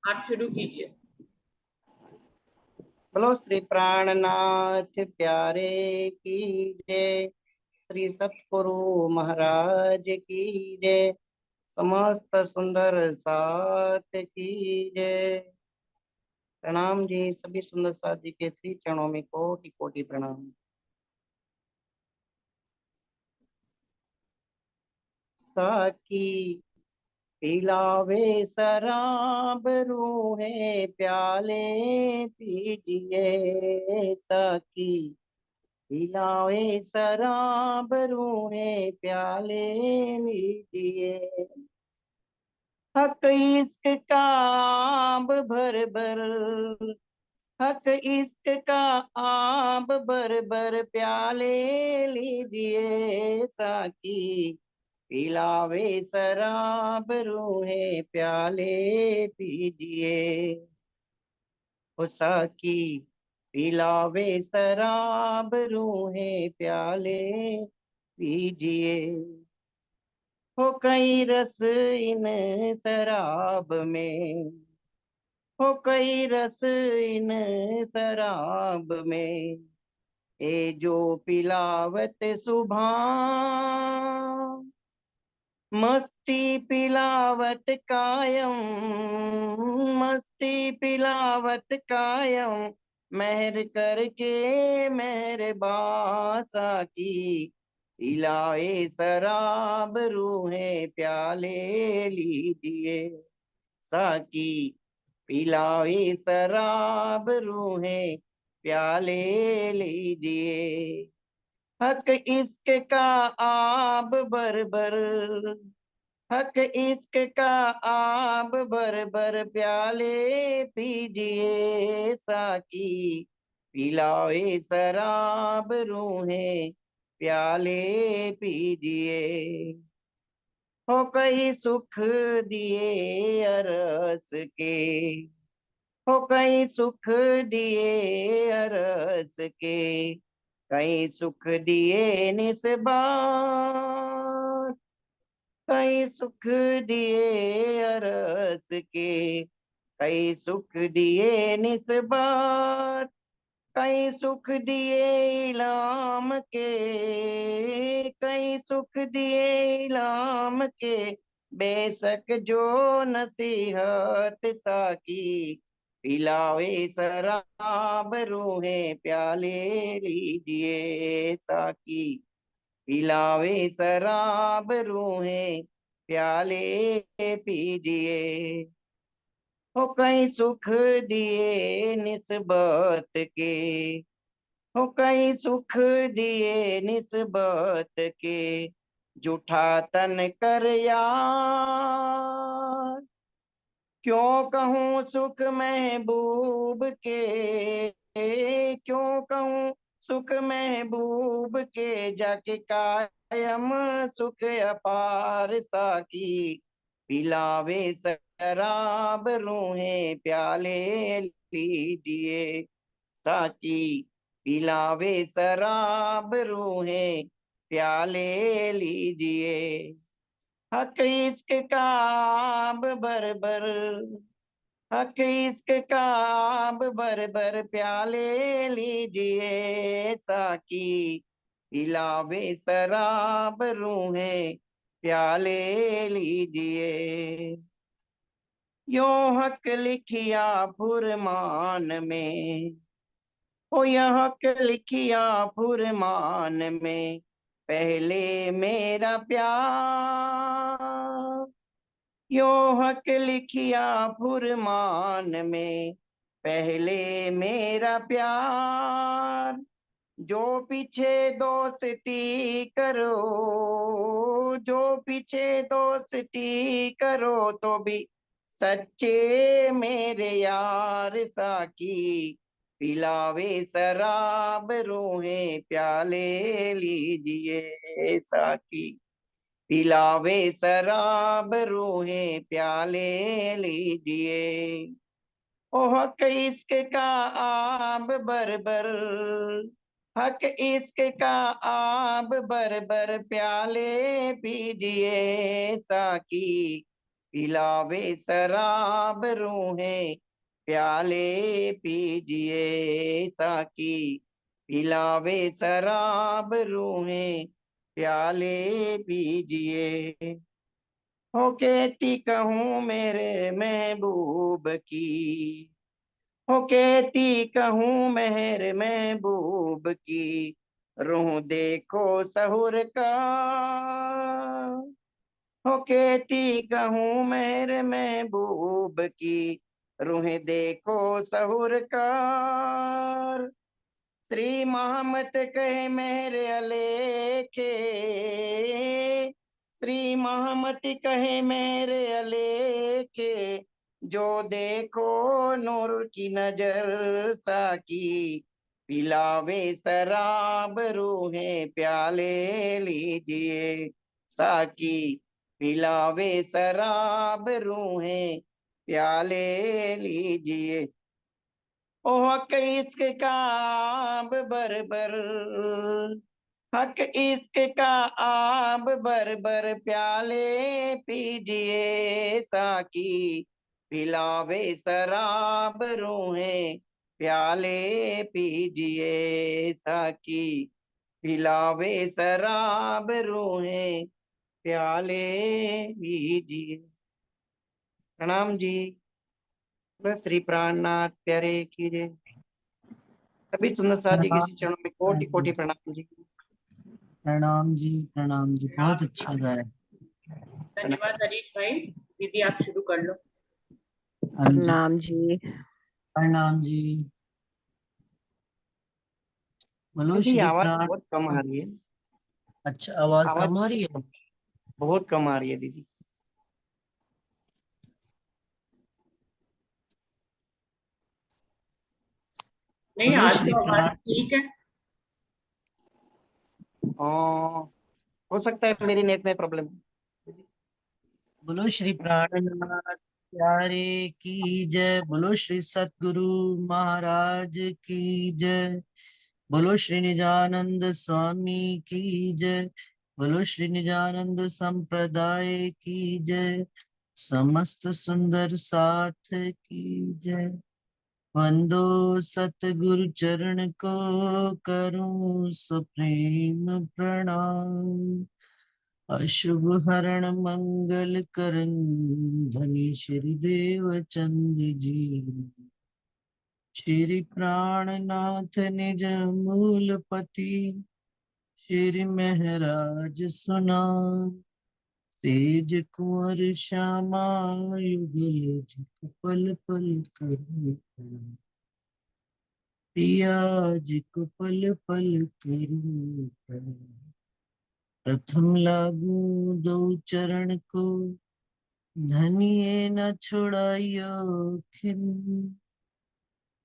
आप शुरू कीजिए। बोलो श्री प्राणनाथ प्यारे की जय। श्री सतगुरु महाराज की जय। समस्त सुंदर साथ की जय। प्रणाम जी, सभी सुंदर साथ जी के श्री चरणों में कोटि कोटि प्रणाम। साकी पिलावे शराब रूहे प्याले पीजिए। साकी पिलावे शराब रूहे प्याले लीजिए। हक इश्क का आब भर भर, हक इश्क का आब भर भर प्याले लीजिए। साकी पिलावे शराब रूहे प्याले पीजिए। ओ साकी पिलावे शराब रूहे प्याले पीजिए। हो कई रस इन शराब में, हो कई रस इन शराब में, ए जो पिलावत सुभान। मस्ती पिलावत कायम, मस्ती पिलावत कायम, मेहर करके मेहरबान। साकी पिलाए शराब रूहे प्याले लीजिए। साकी पिलाए शराब रूहे प्याले लीजिए। हक इश्क का आब भर भर, हक इश्क का आब भर भर प्याले पीजिए। साकी पिलाए शराब रूहे प्याले पीजिए। हो कई सुख दिए अरस के, हो कई सुख दिए अरस के, कई सुख दिए निस्बात। कई सुख दिए अरस के, कई सुख दिए निस्बात। कई सुख दिए इलाम के, कई सुख दिए इलाम के, बेशक जो नसीहत। साकी पिलावे शराब रूहे प्याले लीजिए। साकी पिलावे शराब रूहे प्याले पीजिए। हो कई सुख दिए निस्बत के, हो कई सुख दिए निस्बत के, जूठा तन कर यार। क्यों कहूँ सुख महबूब के, क्यों कहूँ सुख महबूब के, जाके कायम सुख अपार। साकी पिलावे शराब रूहे प्याले लीजिए। साकी पिलावे शराब रूहे प्याले लीजिए। हक इश्क का आब भर भर, हक इश्क का आब भर भर प्याले लीजिए। साकी पिलावे शराब रूहे प्याले लीजिए। यो हक लिखिया फुरमान में, ओ यह हक लिखिया फुरमान में, पहले मेरा प्यार। यो हक लिखिया फुरमान में, पहले मेरा प्यार। जो पीछे दोस्ती करो, जो पीछे दोस्ती करो, तो भी सच्चे मेरे यार। साकी पिलावे शराब रूहे प्याले लीजिए। साकी पिलावे शराब रूहे प्याले लीजिए। ओ हक इश्क का आब भर भर, हक इश्क का आब भर भर प्याले पीजिए। साकी पिलावे शराब रूहें प्याले पीजिए साकी, पिलावे शराब रूहें प्याले पीजिए। हो कहती कहूँ मेरे महबूब की, हो कहती कहूँ मेरे महबूब की, रूह देखो सहूर का। हो कहती कहूँ मेरे महबूब की, रूह देखो सहूर का। श्री मोहम्मद कहे मेरे अलेखे, श्री मोहम्मद कहे मेरे अलेखे, जो देखो नूर की नजर साकी, पिलावे शराब रूहें प्याले लीजिए साकी, पिलावे शराब रूहें प्याले लीजिए। ओ हक इश्क का आब बरबर, हक इश्क का आब बरबर प्याले पीजिए साकी, पिलावे शराब रूहें प्याले पीजिए साकी, पिलावे शराब रूहें प्याले पीजिए। प्रणाम जी। बस श्री प्राणनाथ प्यारे की जय। सभी सुंदर साथ जी के प्रणाम श्री चरणों में कोटि कोटि प्रणाम जी। प्रणाम जी, प्रणाम जी, बहुत अच्छा गाया। धन्यवाद हरीश भाई। दीदी आप शुरू कर लो। हाँ जी, प्रणाम जी। प्रणाम जी। बोलो दीदी श्री आवाज प्राण। बहुत कम आ रही है। अच्छा, आवाज आवाज कम आ रही है। बहुत कम आ रही है दीदी। नहीं, बोलो आज श्री तो आवाज प्राण। ठीक है। हो सकता है मेरी नेट में प्रॉब्लम। बोलो श्री प्राणनाथ प्यारे की जय। बोलो श्री सतगुरु महाराज की जय। बोलो श्री निजानंद स्वामी की जय। बोलो श्री निजानंद संप्रदाय की जय। समस्त सुंदर साथ की जय। वंदो सतगुरु चरण को, करूं सुप्रेम प्रणाम। अशुभ हरण मंगल करन, धनी श्री देव चंद जी। श्री प्राणनाथ निज मूलपति, श्री महराज सुना। तेज कुंवर श्यामा युगल, पल पल करूं प्रणाम। पिया जी को पल पल करूं प्रणाम। प्रथम लागू दो चरण को, धनिये न छुड़ाइयो खिन।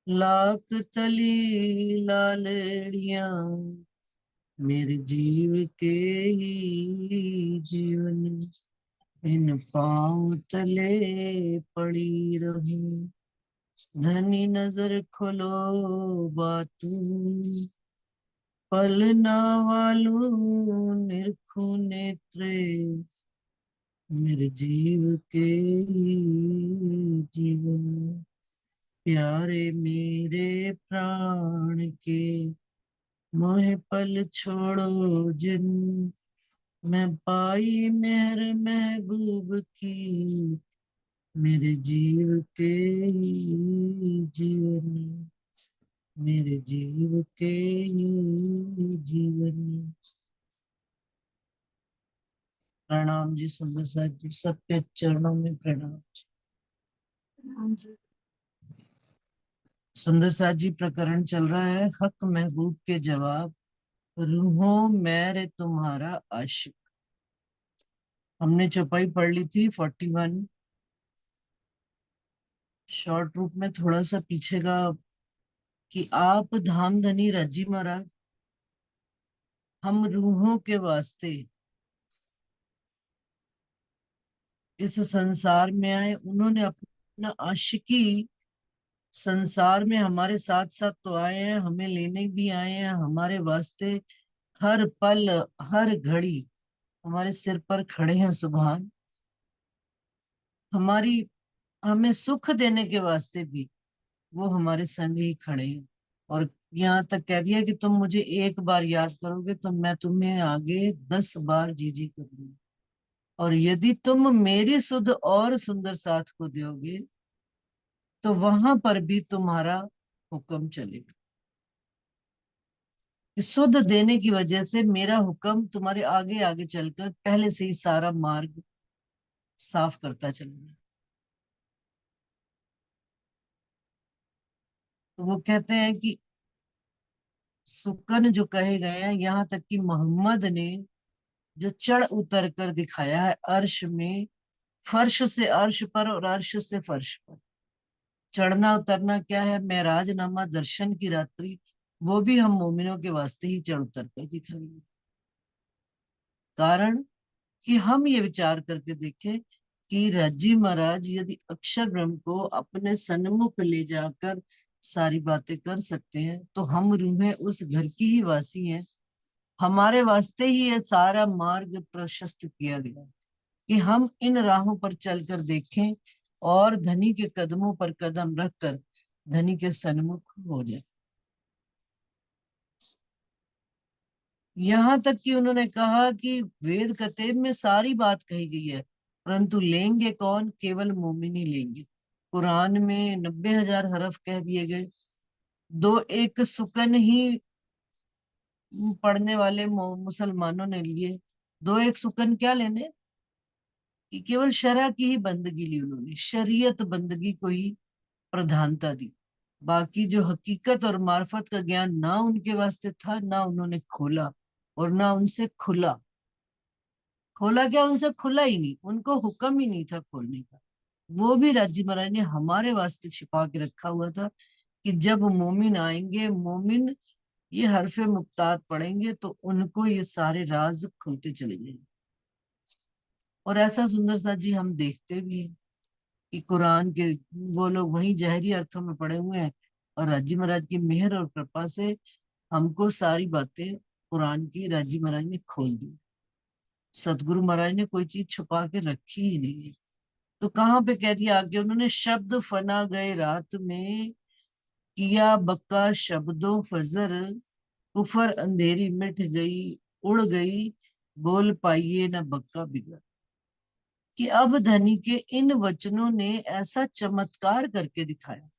लाख तली लालड़िया, मेरे जीव के ही जीवन। इन पाँव तले पड़ी रहूं, धनी नजर खोलो बातू। पल ना वालू निरखूं नेत्रे, मेरे जीव के जीवन। प्यारे मेरे प्राण के, मोह पल छोड़ो जिन। मैं पाई मेहर महबूब की, मेरे जीव के जीवन। मेरे जीव के जीवन। प्रणाम जी सुंदर साहब जी, सबके चरणों में प्रणाम। सुंदर साहब जी, प्रकरण चल रहा है हक महबूब के जवाब, रूहों मेरे तुम्हारा आशिक। हमने चौपाई पढ़ ली थी 41। शॉर्ट रूप में थोड़ा सा पीछे का, कि आप धाम धनी राजी महाराज, हम रूहों के वास्ते इस संसार में आए। उन्होंने अपना आशिकी संसार में हमारे साथ साथ तो आए हैं, हमें लेने भी आए हैं। हमारे वास्ते हर पल हर घड़ी हमारे सिर पर खड़े हैं। सुभान। हमारी हमें सुख देने के वास्ते भी वो हमारे संग ही खड़े हैं। और यहाँ तक कह दिया कि तुम मुझे एक बार याद करोगे तो मैं तुम्हें आगे 10 बार जी जी करूंगी, और यदि तुम मेरी सुध और सुंदर साथ को दोगे तो वहां पर भी तुम्हारा हुक्म चलेगा। इस शुद्ध देने की वजह से मेरा हुक्म तुम्हारे आगे आगे चलकर पहले से ही सारा मार्ग साफ करता चलेगा। तो वो कहते हैं कि सुकन जो कहे गए हैं, यहाँ तक कि मोहम्मद ने जो चढ़ उतर कर दिखाया है अर्श में, फर्श से अर्श पर और अर्श से फर्श पर चढ़ना उतरना क्या है, मेराज नामा दर्शन की रात्रि, वो भी हम मोमिनों के वास्ते ही चढ़ उतर कर दिखाएंगे। कारण कि हम ये विचार करके देखें कि राजी महाराज यदि अक्षर ब्रह्म को अपने सन्मुख ले जाकर सारी बातें कर सकते हैं, तो हम रूहें उस घर की ही वासी हैं। हमारे वास्ते ही ये सारा मार्ग प्रशस्त किया गया कि हम इन राहों पर चलकर देखें और धनी के कदमों पर कदम रखकर धनी के सन्मुख हो जाए। यहाँ तक कि उन्होंने कहा कि वेद कतेब में सारी बात कही गई है, परंतु लेंगे कौन, केवल मोमिन ही लेंगे। कुरान में 90,000 हरफ कह दिए गए, दो एक सुकन ही पढ़ने वाले मुसलमानों ने लिए। दो एक सुकन क्या लेने, कि केवल शरह की ही बंदगी ली, उन्होंने शरीयत बंदगी को ही प्रधानता दी। बाकी जो हकीकत और मार्फत का ज्ञान ना उनके वास्ते था, ना उन्होंने खोला और ना उनसे खुला। खोला क्या, उनसे खुला ही नहीं, उनको हुक्म ही नहीं था खोलने का। वो भी राजी महाराज ने हमारे वास्ते छिपा के रखा हुआ था कि जब मोमिन आएंगे, मोमिन ये हरफे मुक्तात पढ़ेंगे तो उनको ये सारे राज खुलते चले जाएंगे। और ऐसा सुंदर सा जी हम देखते भी हैं कि कुरान के वो लोग वही जहरी अर्थों में पड़े हुए हैं, और राजी महाराज की मेहर और कृपा से हमको सारी बातें कुरान की राजी महाराज ने खोल दी। सतगुरु महाराज ने कोई चीज छुपा के रखी ही नहीं है। तो कहाँ पे कह दिया आगे उन्होंने, शब्द फना गए रात में, किया बक्का शब्दों फजर, कुफर अंधेरी मिट गई, उड़ गई, बोल पाइए न बक्का बिगड़। कि अब धनी के इन वचनों ने ऐसा चमत्कार करके दिखाया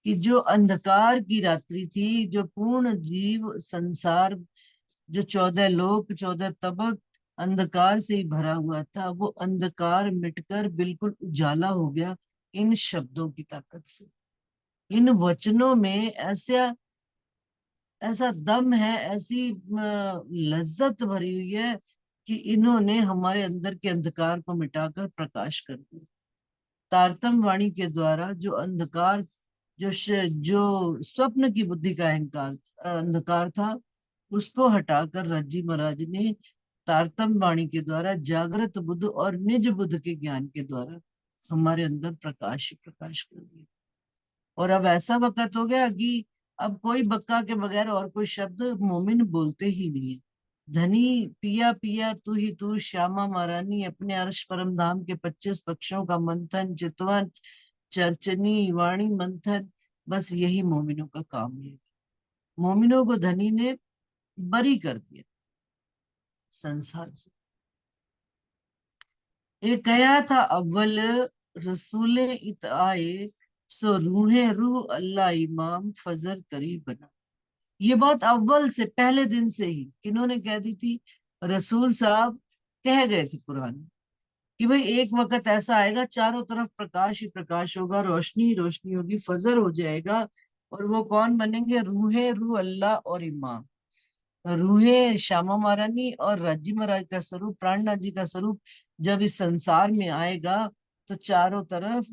कि जो अंधकार की रात्रि थी, जो पूर्ण जीव संसार, जो 14 लोक 14 तबक अंधकार से ही भरा हुआ था, वो अंधकार मिटकर बिल्कुल उजाला हो गया इन शब्दों की ताकत से। इन वचनों में ऐसा ऐसा दम है, ऐसी लज्जत भरी हुई है कि इन्होंने हमारे अंदर के अंधकार को मिटाकर प्रकाश कर दिया। तारतम वाणी के द्वारा जो अंधकार, जो स्वप्न की बुद्धि का अहंकार अंधकार था, उसको हटाकर रज्जी महाराज ने तारतम वाणी के द्वारा जागृत बुद्ध और निज बुद्ध के ज्ञान के द्वारा हमारे अंदर प्रकाश ही प्रकाश कर दिया। और अब ऐसा वक्त हो गया कि अब कोई बक्का के बगैर और कोई शब्द मोमिन बोलते ही नहीं है। धनी पिया पिया तू ही तू, श्यामा महारानी, अपने अर्श परम धाम के 25 पक्षों का मंथन, चितवन, चर्चनी, वाणी मंथन, बस यही मोमिनों का काम है। मोमिनों को धनी ने बरी कर दिया संसार से। एक गया था अव्वल रसूले इत आए, सो रूहे रूह अल्लाह इमाम फजर करीब बना। ये बात अव्वल से पहले दिन से ही किन्होंने कह दी थी, रसूल साहब कह गए थे कुरान में कि भाई एक वक्त ऐसा आएगा, चारों तरफ प्रकाश ही प्रकाश होगा, रोशनी ही रोशनी होगी, फजर हो जाएगा। और वो कौन बनेंगे, रूहे रूह अल्लाह और इमाम। रूहे श्यामा महारानी और राजी महाराज का स्वरूप, प्राणनाथ जी का स्वरूप जब इस संसार में आएगा तो चारों तरफ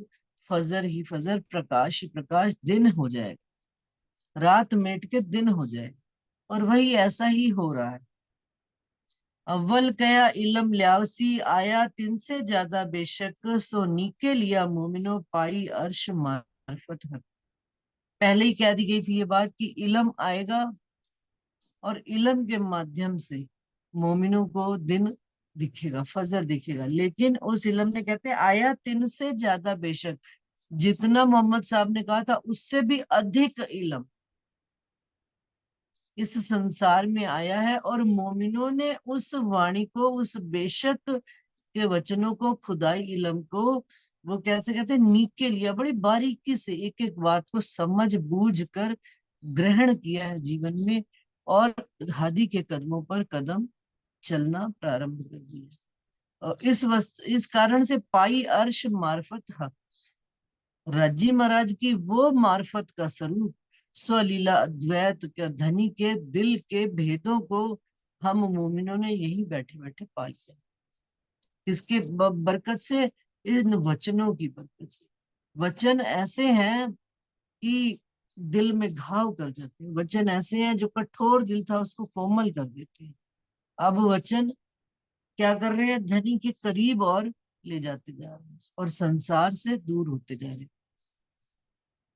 फजर ही फजर, प्रकाश ही प्रकाश, दिन हो जाएगा, रात मिट के दिन हो जाएगा। और वही ऐसा ही हो रहा है। अव्वल कया इलम ल्यावसी, आया तिन से ज्यादा बेशक, सो नीके लिया मोमिनो पाई अर्श मार्फत हक। पहले ही कह दी गई थी ये बात कि इलम आएगा और इलम के माध्यम से मोमिनों को दिन दिखेगा, फजर दिखेगा, लेकिन उस इल्म ने कहते हैं आया तिन से ज्यादा बेशक, जितना मोहम्मद साहब ने कहा था उससे भी अधिक इल्म इस संसार में आया है। और मोमिनों ने उस वाणी को, उस बेशक के वचनों को, खुदाई इल्म को, वो कैसे कहते हैं, नीक के लिया, बड़ी बारीकी से एक एक बात को समझ बूझ कर ग्रहण किया है जीवन में, और हादी के कदमों पर कदम चलना प्रारंभ कर दिया। और इस कारण से पाई अर्श मार्फत हक, राजी महाराज की वो मार्फत का स्वरूप, स्वलीला अद्वैत के धनी के दिल के भेदों को हम मोमिनों ने यही बैठे बैठे पा लिया। इसके बरकत से, इन वचनों की बरकत से। वचन ऐसे हैं कि दिल में घाव कर जाते हैं, वचन ऐसे हैं जो कठोर दिल था उसको कोमल कर देते हैं। अब वचन क्या कर रहे हैं, धनी के करीब और ले जाते जा रहे हैं और संसार से दूर होते जा रहे हैं।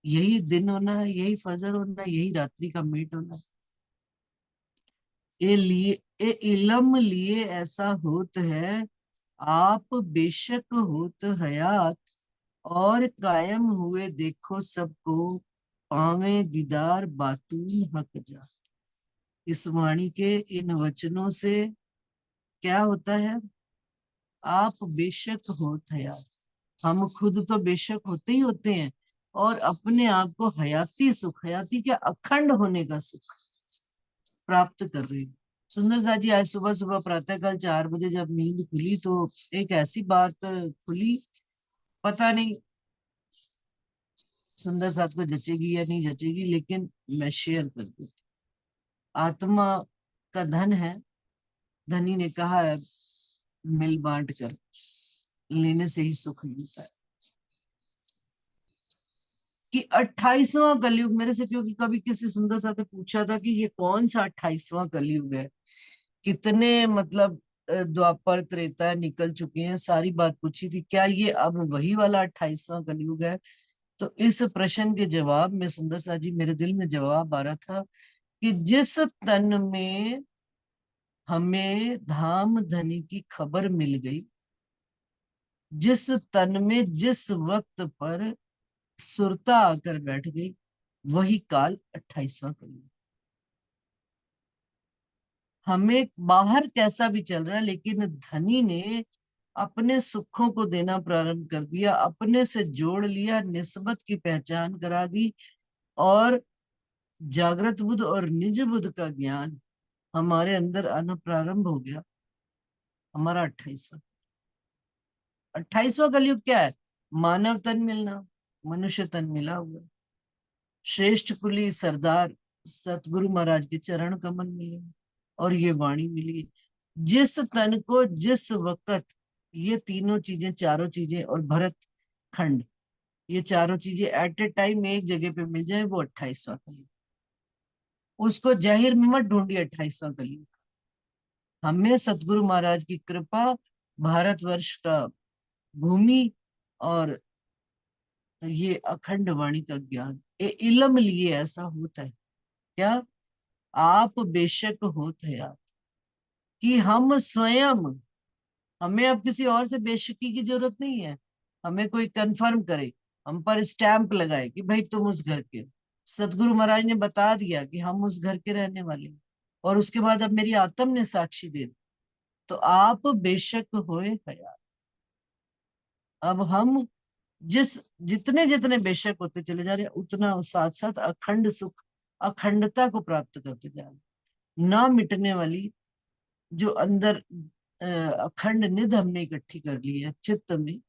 यही दिन होना है, यही फजर होना है, यही रात्रि का मेट होना है। ये इलम लिए ऐसा होत है, आप बेशक होत हयात, और कायम हुए देखो सबको, पावे दीदार बातून हक जा। इस वाणी के इन वचनों से क्या होता है, आप बेशक होत हयात, हम खुद तो बेशक होते ही होते हैं, और अपने आप को हयाती सुख, हयाती के अखंड होने का सुख प्राप्त कर रहे हैं। सुंदर सा जी आज सुबह सुबह प्रातःकाल 4 बजे जब नींद खुली तो एक ऐसी बात खुली, पता नहीं सुंदर साथ को जचेगी या नहीं जचेगी, लेकिन मैं शेयर कर दूं। आत्मा का धन है, धनी ने कहा है मिल बांट कर लेने से ही सुख मिलता है। कि 28वां कलयुग मेरे से, क्योंकि कभी किसी सुंदर सा ने पूछा था कि ये कौन सा 28वां कलयुग है, कितने मतलब द्वापर त्रेता निकल चुके हैं, सारी बात पूछी थी, क्या ये अब वही वाला 28वां कलयुग है। तो इस प्रश्न के जवाब में सुंदर सा जी मेरे दिल में जवाब आ रहा था कि जिस तन में हमें धाम धनी की खबर मिल गई, जिस तन में जिस वक्त पर सुरता आकर बैठ गई, वही काल 28वां कलयुग। हमें बाहर कैसा भी चल रहा है, लेकिन धनी ने अपने सुखों को देना प्रारंभ कर दिया, अपने से जोड़ लिया, निस्बत की पहचान करा दी, और जागृत बुद्ध और निज बुद्ध का ज्ञान हमारे अंदर आना प्रारंभ हो गया। हमारा 28वां कलयुग क्या है, मानव तन मिलना, मनुष्य तन मिला हुआ, श्रेष्ठ कुली सरदार सतगुरु महाराज के चरण कमल मिले, और ये वाणी मिली। जिस तन को जिस वक्त ये तीनों चीजें, चारों चीजें और भरत खंड, ये चारों चीजें एट ए टाइम एक जगह पे मिल जाए, वो 28वां कलयुग। उसको जाहिर में मत ढूंढिए 28वां कलयुग। हमें सतगुरु महाराज की कृपा, भारतवर्ष का भूमि, और ये अखंड वाणी का ज्ञान, ये इल्म लिए ऐसा होता है। क्या, आप बेशक होत है यार, कि हम स्वयं, हमें अब किसी और से बेशकी की जरूरत नहीं है। हमें कोई कंफर्म करे, हम पर स्टैंप लगाए कि भाई तुम उस घर के हो। सतगुरु महाराज ने बता दिया कि हम उस घर के रहने वाले हैं, और उसके बाद अब मेरी आत्म ने साक्षी दे दी, तो आप बेशक होए हयात। अब हम जिस जितने जितने बेशक होते चले जा रहे हैं, उतना साथ साथ अखंड सुख, अखंडता को प्राप्त करते जा रहे हैं। ना मिटने वाली जो अंदर अखंड निध हमने इकट्ठी कर ली है चित्त में,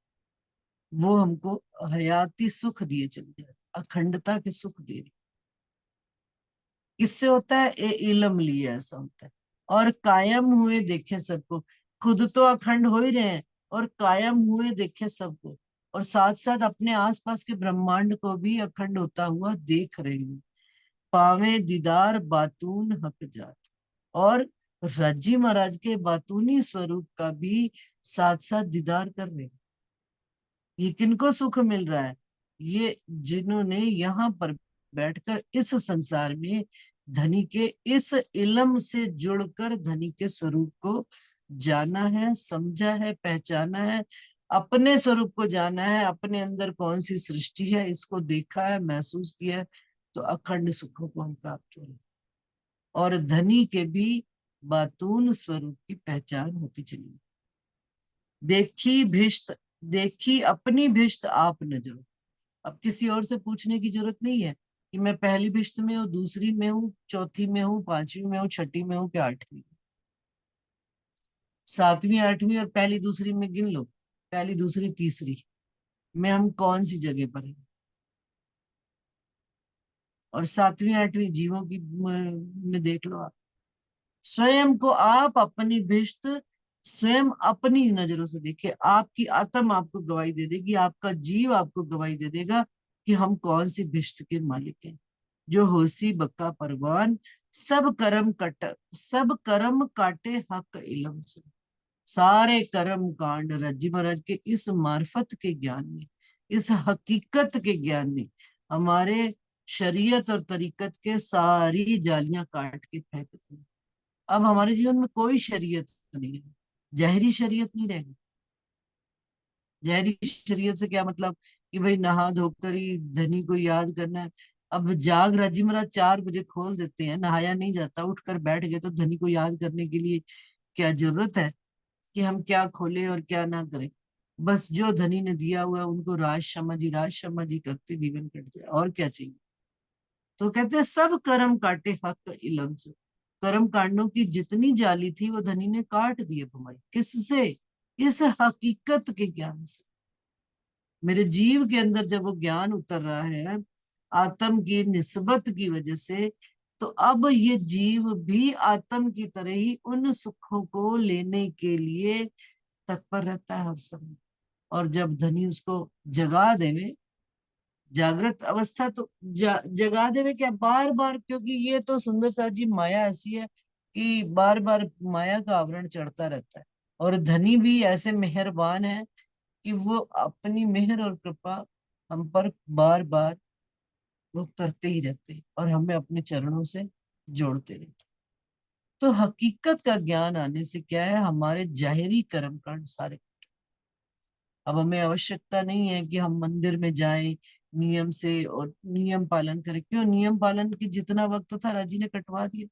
वो हमको हयाती सुख दिए चले जा रहे, अखंडता के सुख दे रहे। किससे होता है, ये इलम लिए ऐसा होता है। और कायम हुए देखे सबको, खुद तो अखंड हो ही रहे हैं, और कायम हुए देखे सबको, और साथ साथ अपने आसपास के ब्रह्मांड को भी अखंड होता हुआ देख रहे हैं। पावे दीदार बातून हक जात, और रज्जी महाराज के बातूनी स्वरूप का भी साथ साथ दीदार कर रहे हैं। ये किनको सुख मिल रहा है, ये जिन्होंने यहाँ पर बैठकर इस संसार में धनी के इस इलम से जुड़कर धनी के स्वरूप को जाना है, समझा है, पहचाना है, अपने स्वरूप को जाना है, अपने अंदर कौन सी सृष्टि है इसको देखा है, महसूस किया है, तो अखंड सुखों को हम प्राप्त हो रहे हैं। और धनी के भी बातून स्वरूप की पहचान होती चली। देखी भिष्ट, देखी अपनी भिष्ट आप नजरो। अब किसी और से पूछने की जरूरत नहीं है कि मैं पहली भिष्ट में हूँ, दूसरी में हूँ, चौथी में हूँ, पांचवी में हूँ, छठी में हूँ, क्या आठवीं, सातवीं, आठवीं और पहली दूसरी में गिन लो, पहली दूसरी तीसरी में हम कौन सी जगह पर हैं। और सातवीं आठवीं जीवों की में देख लो आप, स्वयं को आप अपनी भिष्ट स्वयं अपनी नजरों से देखिए। आपकी आत्मा आपको गवाही दे देगी, आपका जीव आपको गवाही दे देगा कि हम कौन सी भिष्ट के मालिक हैं। जो होसी बक्का परवान, सब कर्म काटे हक इलम से। सारे कर्म कांड रज्जी महाराज के इस मार्फत के ज्ञान में, इस हकीकत के ज्ञान में हमारे शरीयत और तरीकत के सारी जालियां काट के फेंक दी। अब हमारे जीवन में कोई शरीयत नहीं है, जहरी शरीयत नहीं रहेगी। जहरी शरीयत से क्या मतलब कि भाई नहा धोकर ही धनी को याद करना है। अब जाग राजी महाराज 4 बजे खोल देते हैं, नहाया नहीं जाता, उठकर बैठ गए, तो धनी को याद करने के लिए क्या जरूरत है कि हम क्या खोले और क्या ना करें। बस जो धनी ने दिया हुआ है उनको राज शर्मा जी करते जीवन कट जाए, और क्या चाहिए। तो कहते हैं सब कर्म काटे हक इलम से। कर्म कांडों की जितनी जाली थी वो धनी ने काट दी अब हमारी, किससे? इस हकीकत के ज्ञान से। मेरे जीव के अंदर जब वो ज्ञान उतर रहा है आत्म की निस्बत की वजह से, तो अब ये जीव भी आत्म की तरह ही उन सुखों को लेने के लिए तत्पर रहता है हर समय। और जब धनी उसको जगा देवे, जागृत अवस्था तो जगा देवे क्या, बार बार, क्योंकि ये तो सुंदर सा जी माया ऐसी है कि बार बार माया का आवरण चढ़ता रहता है। और धनी भी ऐसे मेहरबान है कि वो अपनी मेहर और कृपा हम पर बार बार वो करते ही रहते हैं और हमें अपने चरणों से जोड़ते रहते हैं। तो हकीकत का ज्ञान आने से क्या है, हमारे जाहिरी कर्मकांड सारे। अब हमें आवश्यकता नहीं है कि हम मंदिर में जाएं नियम से और नियम पालन करें। क्यों? नियम पालन की जितना वक्त था राजी ने कटवा दिया।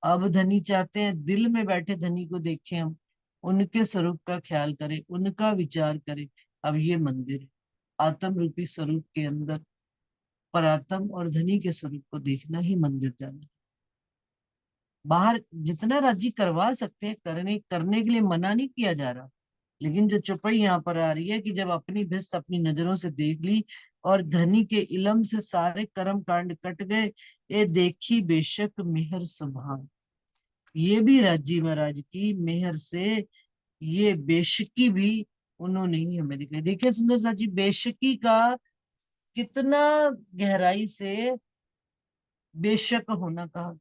अब धनी चाहते हैं दिल में बैठे धनी को देखें हम, उनके स्वरूप का ख्याल करें, उनका विचार करें। अब ये मंदिर है। आत्म रूपी स्वरूप के अंदर परात्म और धनी के स्वरूप को देखना ही मंदिर जाना है। बाहर जितना राजी करवा सकते हैं करने के लिए मना नहीं किया जा रहा। लेकिन जो चुपई यहाँ पर आ रही है कि जब अपनी भिस्त अपनी नजरों से देख ली और धनी के इलम से सारे कर्म कांड कट गए, ये देखी बेशक मेहर सुभान। ये भी राजी महाराज की मेहर से ये बेशकी भी उन्होंने ही हमें दिखाई। देखिए सुंदर सा जी, बेशकी का कितना गहराई से बेशक होना कहा।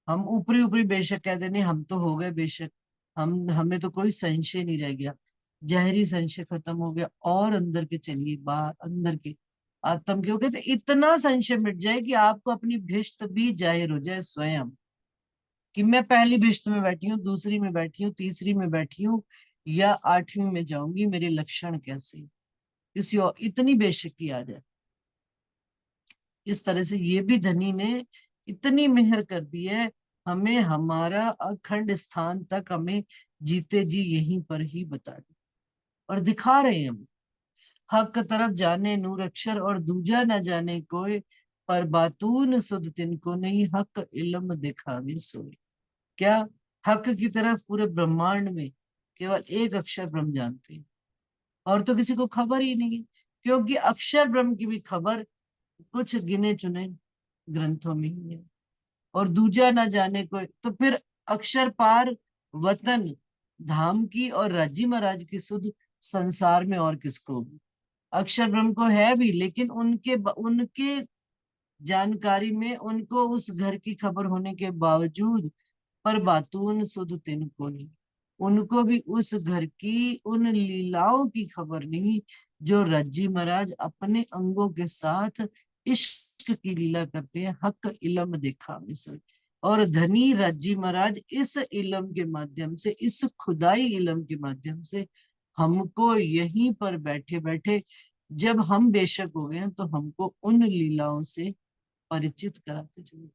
हम ऊपरी ऊपरी बेशक कहते नहीं, हम तो हो गए बेशक, हम हमें तो कोई संशय नहीं रह गया, जहरी संशय खत्म हो गया। और अंदर के चलिए, बाहर अंदर के आत्म के हो गए, तो इतना संशय मिट जाए कि आपको अपनी भिष्ट भी जाहिर हो जाए स्वयं, कि मैं पहली भिष्ट में बैठी हूँ, दूसरी में बैठी हूँ, तीसरी में बैठी हूँ, या आठवीं में जाऊंगी, मेरे लक्षण कैसे, किसी और इतनी बेशकी आ जाए। इस तरह से ये भी धनी ने इतनी मेहर कर दी है हमें, हमारा अखंड स्थान तक हमें जीते जी यहीं पर ही बता दी और दिखा रहे हैं हम। हक तरफ जाने नूर अक्षर और दूजा न जाने कोई, पर बातून सुध तिनको नहीं हक इल्म दिखावे सोए। क्या? हक की तरफ पूरे ब्रह्मांड में केवल एक अक्षर ब्रह्म जानते हैं, और तो किसी को खबर ही नहीं है। क्योंकि अक्षर ब्रह्म की भी खबर कुछ गिने चुने ग्रंथों में ही है। और दूजा ना जाने कोई, तो फिर अक्षर पार वतन धाम की और राजी महाराज की सुध संसार में और किसको भी। अक्षर ब्रह्म को है भी, लेकिन उनके जानकारी में उनको उस घर की खबर होने के बावजूद, पर बातून सुध तिनको नहीं, उनको भी उस घर की उन लीलाओं की खबर नहीं जो रज्जी महाराज अपने अंगों के साथ इश्क की लीला करते हैं। हक इलम देखा मिसल, और धनी राजी महाराज इस इलम के माध्यम से, इस खुदाई इलम के माध्यम से हमको यहीं पर बैठे बैठे, जब हम बेशक हो गए हैं, तो हमको उन लीलाओं से परिचित कराते चले।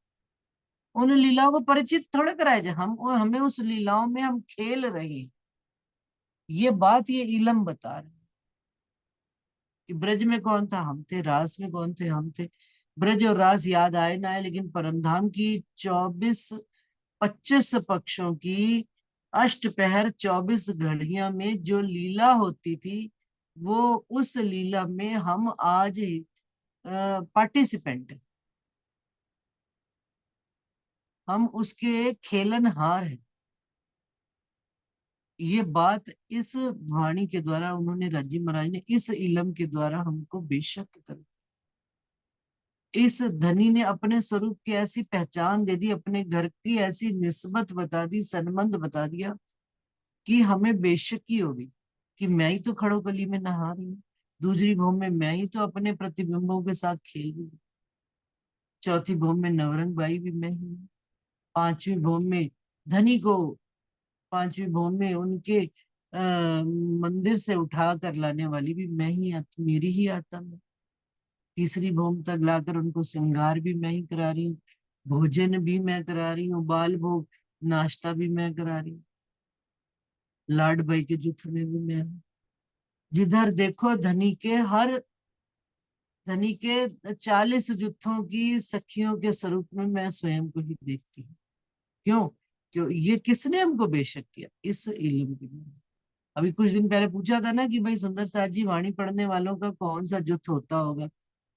उन लीलाओं को परिचित थोड़े कराए जाए, हम हमें उस लीलाओं में हम खेल रहे हैं। ये बात ये इलम बता रहे हैं कि ब्रज में कौन था, हम थे। रास में कौन थे, हम थे। ब्रज और रास याद आए ना आए, लेकिन परमधाम की 24-25 पक्षों की अष्टपहर 24 घड़ियां में जो लीला होती थी, वो उस लीला में हम आज पार्टिसिपेंट, हम उसके खेलनहार हैं। ये बात इस वाणी के द्वारा उन्होंने, राजी महाराज ने इस इलम के द्वारा हमको बेशक कर, इस धनी ने अपने स्वरूप की ऐसी पहचान दे दी, अपने घर की ऐसी निस्बत बता दी, संबंध बता दिया कि हमें बेशकी होगी कि मैं ही तो खड़ो गली में नहा रही हूँ, दूसरी भूमि में मैं ही तो अपने प्रतिबिंबों के साथ खेल रही हूँ, चौथी भूमि में नवरंग बाई भी मैं ही हूँ, पांचवी भूमि में धनी को, पांचवी भूमि में उनके मंदिर से उठा कर लाने वाली भी मैं ही, मेरी ही आत्मा है। तीसरी भूमि तक लाकर उनको श्रृंगार भी मैं ही करा रही हूँ, भोजन भी मैं करा रही हूँ, बाल भोग नाश्ता भी मैं करा रही हूँ, लाड बाई के जुथ में भी मैं हूँ। जिधर देखो धनी के 40 जुत्थों की सखियों के स्वरूप में मैं स्वयं को ही देखती हूँ। क्यों? क्यों? ये किसने हमको बेशक किया? इस इल्म की वजह। अभी कुछ दिन पहले पूछा था ना कि भाई सुंदर साथ जी वाणी पढ़ने वालों का कौन सा जुथ होता होगा,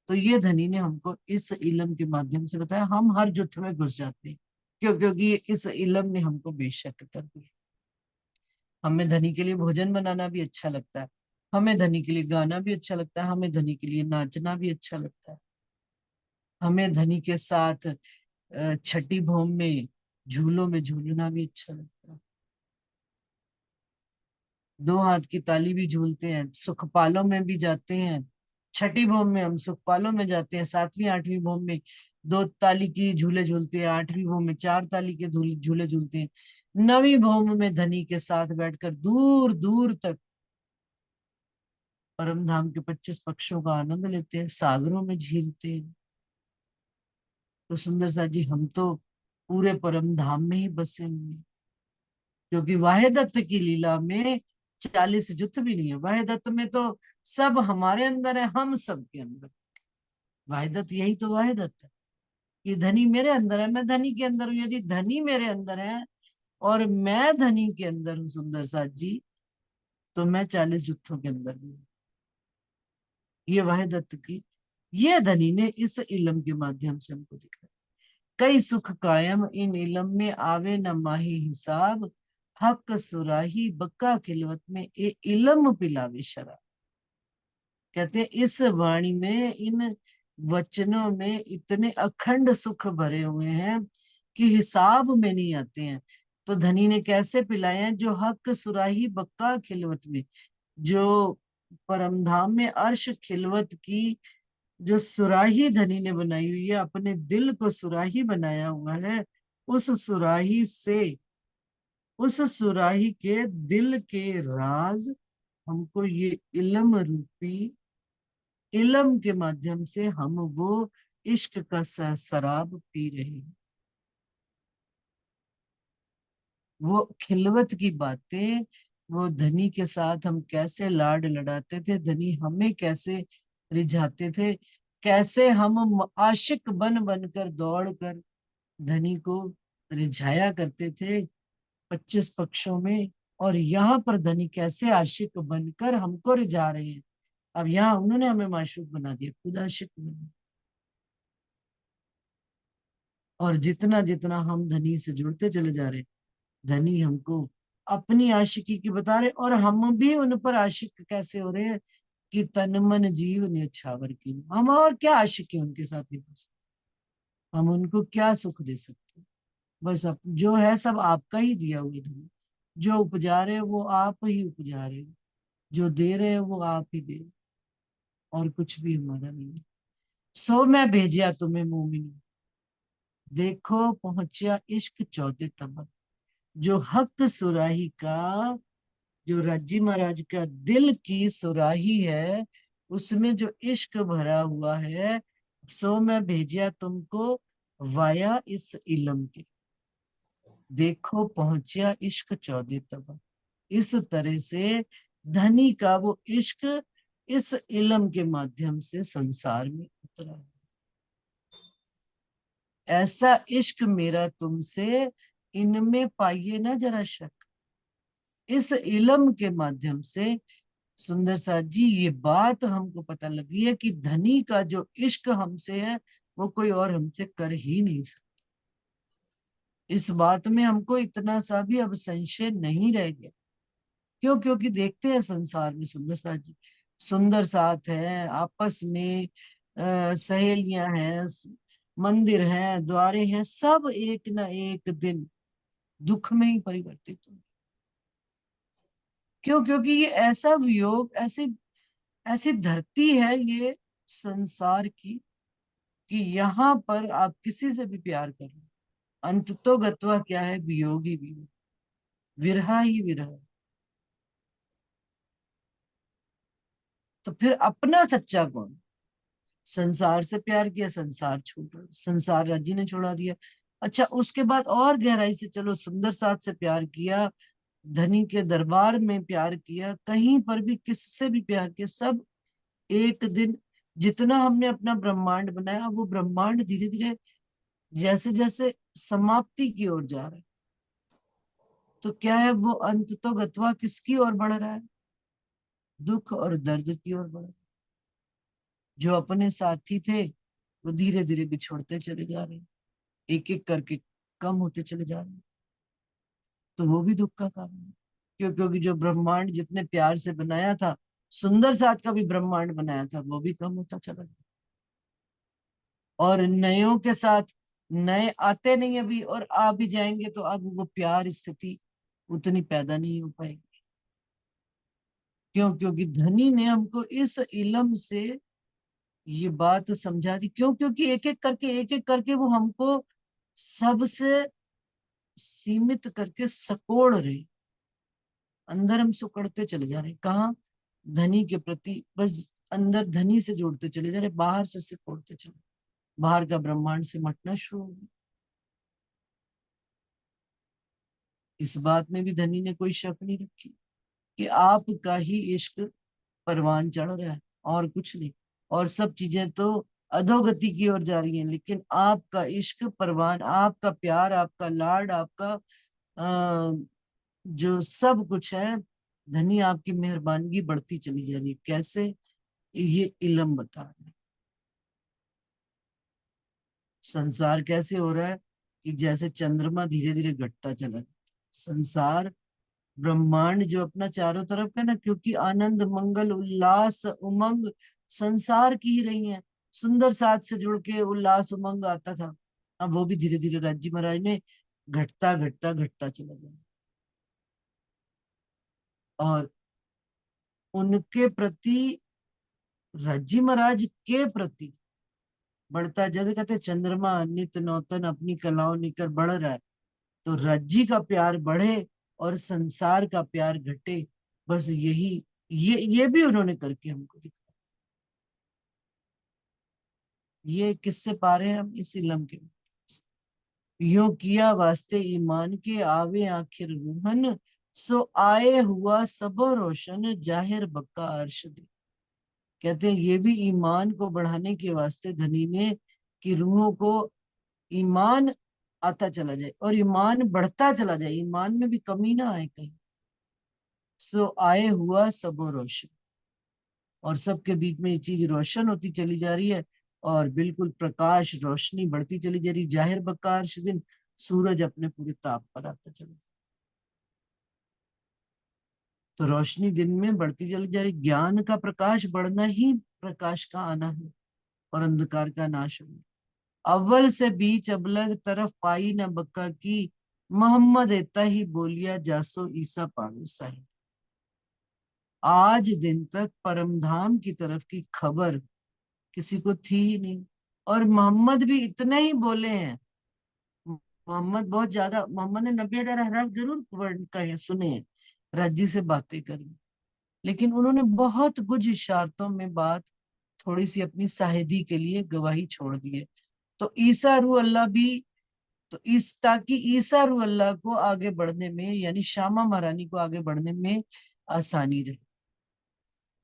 तो ये धनी ने हमको इस इलम के माध्यम से बताया। हम हर जुथ में घुस जाते हैं। क्यों? क्योंकि इस इलम ने हमको बेशक कर दिया। हमें धनी के लिए भोजन बनाना भी अच्छा लगता है, हमें धनी के लिए गाना भी अच्छा लगता है, हमें धनी के लिए नाचना भी अच्छा लगता है, हमें धनी के साथ छठी भौम में झूलों में झूलना भी अच्छा लगता है। दो हाथ की ताली भी झूलते हैं, सुखपालों में भी जाते हैं। छठी भौम में हम सुखपालों में जाते हैं, सातवीं आठवीं भौम में दो ताली की झूले झूलते हैं, आठवीं भौम में चार ताली के झूले झूलते हैं, नवीं भौम में धनी के साथ बैठकर दूर दूर तक परम धाम के 25 पक्षों का आनंद लेते हैं, सागरों में झीलते हैं। तो सुंदर सा जी हम तो पूरे परम धाम में ही बसे हुए हैं, क्योंकि वाहेदत्त की लीला में 40 जुत भी नहीं है। वाहेदत्त में तो सब हमारे अंदर है, हम सब के अंदर। वाहेदत्त यही तो वाहेदत्त है कि धनी मेरे अंदर है, मैं धनी के अंदर हूँ। यदि धनी मेरे अंदर है और मैं धनी के अंदर हूँ सुंदर साथ जी, तो मैं 40 जुत्थों के अंदर भी हूँ। ये वाहेदत्त की, ये धनी ने इस इलम के माध्यम से हमको दिखाया। कई सुख कायम इन इलम में आवे न माही हिसाब, हक सुराही बक्का खिलवत में ए इलम पिलावे शराब। कहते हैं इस वाणी में, इन वचनों में इतने अखंड सुख भरे हुए हैं कि हिसाब में नहीं आते हैं। तो धनी ने कैसे पिलाए हैं? जो हक सुराही बक्का खिलवत में, जो परमधाम में अर्श खिलवत की जो सुराही धनी ने बनाई हुई है, अपने दिल को सुराही बनाया हुआ है, उस सुराही से, उस सुराही के दिल के राज हमको ये इल्म रूपी, इल्म के माध्यम से हम वो इश्क का शराब पी रहे हैं। वो खिलवत की बातें, वो धनी के साथ हम कैसे लाड लड़ाते थे, धनी हमें कैसे रिझाते थे, कैसे हम आशिक बन बनकर दौड़ कर धनी को रिझाया करते थे 25 पक्षों में। और यहाँ पर धनी कैसे आशिक बनकर हमको रिझा रहे हैं। अब यहाँ उन्होंने हमें माशूक बना दिया, खुद आशिक बना। और जितना जितना हम धनी से जुड़ते चले जा रहे, धनी हमको अपनी आशिकी की बता रहे, और हम भी उन पर आशिक कैसे हो रहे हैं कि तन मन जीव न्यौछावर की। हम और क्या आशिकी उनके साथ निभा सकते, हम उनको क्या सुख दे सकते। बस जो है सब आपका ही दिया हुआ धन, जो उपजा रहे वो आप ही उपजा रहे हो, जो दे रहे हो वो आप ही दे रहे हो, और कुछ भी हमारा नहीं है। सो मैं भेजिया तुम्हें मोमिन, देखो पहुंचा इश्क चौथे तबक। जो हक सुराही का, जो रज्जी महाराज का दिल की सुराही है, उसमें जो इश्क भरा हुआ है, सो मैं भेजा तुमको वाया इस इलम के। देखो पहुंचा इश्क चौदह तबक। इस तरह से धनी का वो इश्क इस इलम के माध्यम से संसार में उतरा। ऐसा इश्क मेरा तुमसे, इनमें पाइए ना जरा शक। इस इलम के माध्यम से सुंदर साथ जी ये बात हमको पता लगी है कि धनी का जो इश्क हमसे है वो कोई और हमसे कर ही नहीं सकता। इस बात में हमको इतना सा भी अब संशय नहीं रह गया। क्यों? क्योंकि देखते हैं संसार में सुंदर साथ जी, सुंदर साथ है, आपस में सहेलियां हैं, मंदिर हैं, द्वारे हैं, सब एक ना एक दिन दुख में ही परिवर्तित हो। क्यों? क्योंकि ये ऐसा वियोग, ऐसी ऐसी धरती है ये संसार की, कि यहाँ पर आप किसी से भी प्यार कर लो, अंत तो गत्वा क्या है, वियोग ही वियोग, विरहा ही विरह। तो फिर अपना सच्चा कौन? संसार से प्यार किया, संसार छोड़, संसार राजी ने छोड़ा दिया। अच्छा, उसके बाद और गहराई से चलो, सुंदर साथ से प्यार किया, धनी के दरबार में प्यार किया, कहीं पर भी किससे भी प्यार किया, सब एक दिन, जितना हमने अपना ब्रह्मांड बनाया, वो ब्रह्मांड धीरे धीरे जैसे जैसे समाप्ति की ओर जा रहा है। तो क्या है, वो अंत तो गत्वा किसकी ओर बढ़ रहा है? दुख और दर्द की ओर बढ़ रहा है। जो अपने साथी थे वो धीरे धीरे बिछोड़ते चले जा रहे हैं, एक एक करके कम होते चले जा रहे हैं। तो वो भी दुख का कारण है। क्यों? क्योंकि जो ब्रह्मांड जितने प्यार से बनाया था, सुंदर साथ का भी ब्रह्मांड बनाया था, वो भी कम होता चला गया। और नयों के साथ, नए आते नहीं अभी, और आ भी जाएंगे तो अब वो प्यार स्थिति उतनी पैदा नहीं हो पाएगी। क्यों? क्योंकि धनी ने हमको इस इलम से ये बात समझा दी। क्यों? क्योंकि एक एक करके वो हमको सबसे सीमित करके सकोड़ रहे, अंदर हम सुकड़ते चले जा रहे। कहाँ? धनी के प्रति, बस अंदर धनी से जोड़ते चले जा रहे, बाहर से सिकोड़ते चले, बाहर का ब्रह्मांड से मटना शुरू हो गया। इस बात में भी धनी ने कोई शक नहीं रखी कि आपका ही इश्क परवान चढ़ रहा है, और कुछ नहीं। और सब चीजें तो अधोगति की ओर जा रही हैं, लेकिन आपका इश्क परवान, आपका प्यार, आपका लाड, आपका जो सब कुछ है, धनी आपकी मेहरबानी बढ़ती चली जा रही है। कैसे? ये इलम बता रहे हैं। संसार कैसे हो रहा है कि जैसे चंद्रमा धीरे धीरे घटता चला जाता है। संसार, ब्रह्मांड जो अपना चारों तरफ है ना, क्योंकि आनंद मंगल उल्लास उमंग संसार की ही रही है। सुंदर साथ से जुड़ के उल्लास उमंग आता था, अब वो भी धीरे धीरे राज्य महाराज ने घटता घटता घटता चला जाए। और उनके प्रति, राज्य महाराज के प्रति बढ़ता है। जैसे कहते हैं, चंद्रमा नित नौतन अपनी कलाओं लेकर बढ़ रहा है, तो राज्य का प्यार बढ़े और संसार का प्यार घटे। बस यही, ये भी उन्होंने करके हमको दिखा। ये किससे पा रहे हैं हम? इसी लम के। यो किया वास्ते ईमान के, आवे आखिर रूहन, सो आए हुआ सबो रोशन, जाहिर बक्का अर्श दे। कहते हैं ये भी ईमान को बढ़ाने के वास्ते धनी ने, कि रूहों को ईमान आता चला जाए और ईमान बढ़ता चला जाए, ईमान में भी कमी ना आए कहीं। सो आए हुआ सबो रोशन, और सबके बीच में ये चीज रोशन होती चली जा रही है, और बिल्कुल प्रकाश रोशनी बढ़ती चली जा रही। जाहिर बकाश दिन, सूरज अपने पूरे ताप पर आता चला जाए। तो रोशनी दिन में बढ़ती चली जा रही। ज्ञान का प्रकाश बढ़ना ही प्रकाश का आना है, और अंधकार का नाश होना। अव्वल से बीच अबलग, तरफ पाई न बक्का की, मोहम्मद एता ही बोलिया, जासो ईसा पावे साहिब। आज दिन तक परम धाम की तरफ की खबर किसी को थी ही नहीं, और मोहम्मद भी इतने ही बोले हैं मोहम्मद बहुत ज्यादा, मोहम्मद ने 90,000 हरफ जरूर वर्ड कहे सुने हैं, रज्जी से बातें करी, लेकिन उन्होंने बहुत कुछ इशारतों में बात, थोड़ी सी अपनी साहिदी के लिए गवाही छोड़ दी है। तो ईसा रूह अल्लाह भी, तो इस ताकि ईसा रूह अल्लाह को आगे बढ़ने में, यानी शामा महारानी को आगे बढ़ने में आसानी रहे,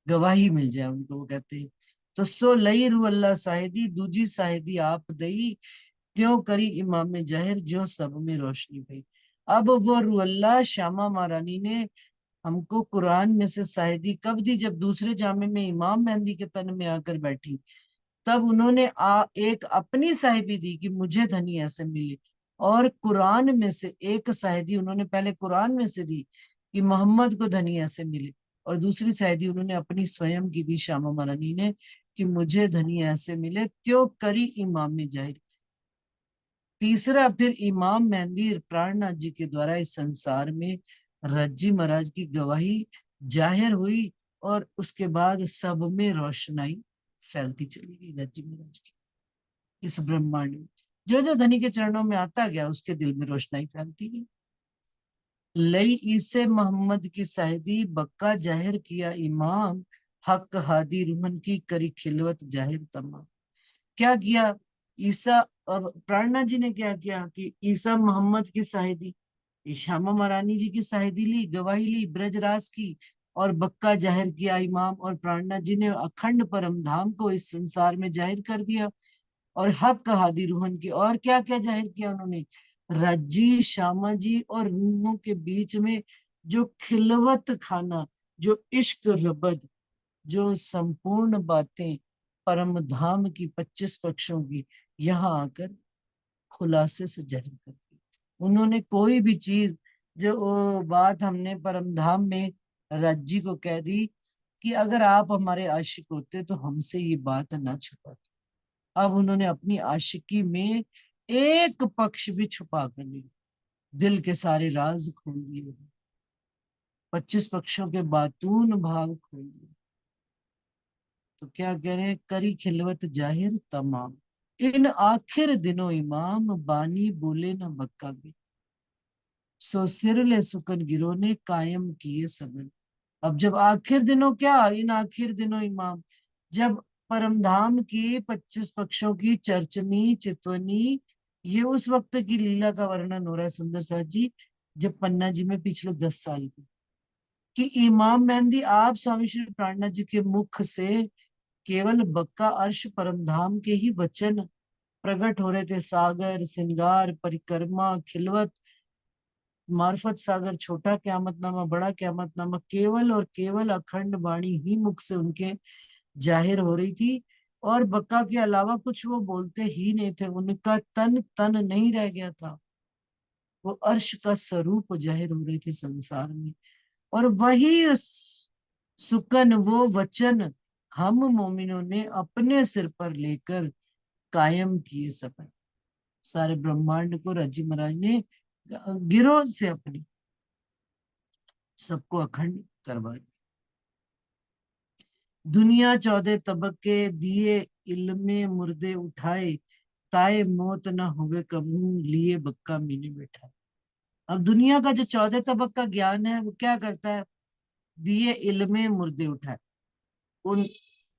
गवाही मिल जाए उनको, वो कहते हैं। तो सो लई रूह अल्लाह साहिदी, दूजी साहिदी आप दई, त्यों करी इमाम जाहिर, जो सब में रोशनी भई। अब वो रूह अल्लाह श्यामा महारानी ने हमको कुरान में से साहिदी कब दी? जब दूसरे जामे में इमाम मेहंदी के तन में आकर बैठी, तब उन्होंने एक अपनी साहिबी दी कि मुझे धनी ऐसे मिले, और कुरान में से एक साहिदी उन्होंने पहले कुरान में से दी कि मोहम्मद को धनी ऐसे मिले, और दूसरी साहिदी उन्होंने अपनी स्वयं की दी श्यामा महारानी ने कि मुझे धनी ऐसे मिले, त्यों करी इमाम जाहिर। तीसरा फिर इमाम मेहंदी प्राणनाथ जी के द्वारा इस संसार में रज्जी महाराज की गवाही जाहिर हुई, और उसके बाद सब में रोशनाई फैलती चली गई रज्जी महाराज की इस ब्रह्मांड में। जो जो धनी के चरणों में आता गया उसके दिल में रोशनाई फैलती गई। लई ईसे मोहम्मद की साहिदी, बक्का जाहिर किया इमाम, हक हादी रूहन की करी खिलवत जाहिर तमाम। क्या किया ईसा, अब प्राणनाथ जी ने क्या किया कि ईसा मोहम्मद की साहिदी, श्यामा महारानी जी की साहिदी ली, गवाही ली ब्रजराज की, और बक्का जाहिर किया इमाम, और प्राणनाथ जी ने अखंड परम धाम को इस संसार में जाहिर कर दिया, और हक हादी रूहन की, और क्या क्या जाहिर किया उन्होंने? रज्जी श्यामा जी और रूहों के बीच में जो खिलवत खाना, जो इश्क रबद, जो संपूर्ण बातें परम धाम की 25 पक्षों की यहाँ आकर खुलासे से जाहिर कर दी। उन्होंने कोई भी चीज, जो वो बात हमने परम धाम में रज्जी को कह दी कि अगर आप हमारे आशिक होते तो हमसे ये बात ना छुपाते, अब उन्होंने अपनी आशिकी में एक पक्ष भी छुपा कर नहीं, दिल के सारे राज खोल दिए, 25 पक्षों के बातून भाव खोल दिए। तो क्या कह रहे हैं? करी खिलवत जाहिर तमाम, इन आखिर दिनों इमाम, बानी बोले न बक्का भी, सो सिरले सुकन गिरो ने कायम किए सबन। अब जब आखिर दिनों, क्या इन आखिर दिनों इमाम, जब परमधाम की 25 पक्षों की चर्चनी चितवनी, ये उस वक्त की लीला का वर्णन हो रहा है सुंदर साथ जी, जब पन्ना जी में पिछले 10 साल की, कि इमाम मेहंदी आप स्वामी श्री प्राणनाथ जी के मुख से केवल बक्का अर्श परमधाम के ही वचन प्रकट हो रहे थे। सागर सिंगार परिक्रमा खिलवत मार्फत सागर, छोटा क्यामतनामा बड़ा क्यामतनामा, केवल और केवल अखंड वाणी ही मुख से उनके जाहिर हो रही थी, और बक्का के अलावा कुछ वो बोलते ही नहीं थे, उनका तन तन नहीं रह गया था, वो अर्श का स्वरूप जाहिर हो रहे थे संसार में। और वही सुकन, वो वचन हम मोमिनों ने अपने सिर पर लेकर कायम किए सफर, सारे ब्रह्मांड को रज्जी महाराज ने गिरोह से अपनी सबको अखंड करवा दिया। दुनिया 14 तबके दिए, इल्मे मुर्दे उठाए, ताए मौत न हुए कबू, लिए बक्का मीने बैठा। अब दुनिया का जो 14 तबक का ज्ञान है वो क्या करता है? दिए इल्मे मुर्दे उठाए, उन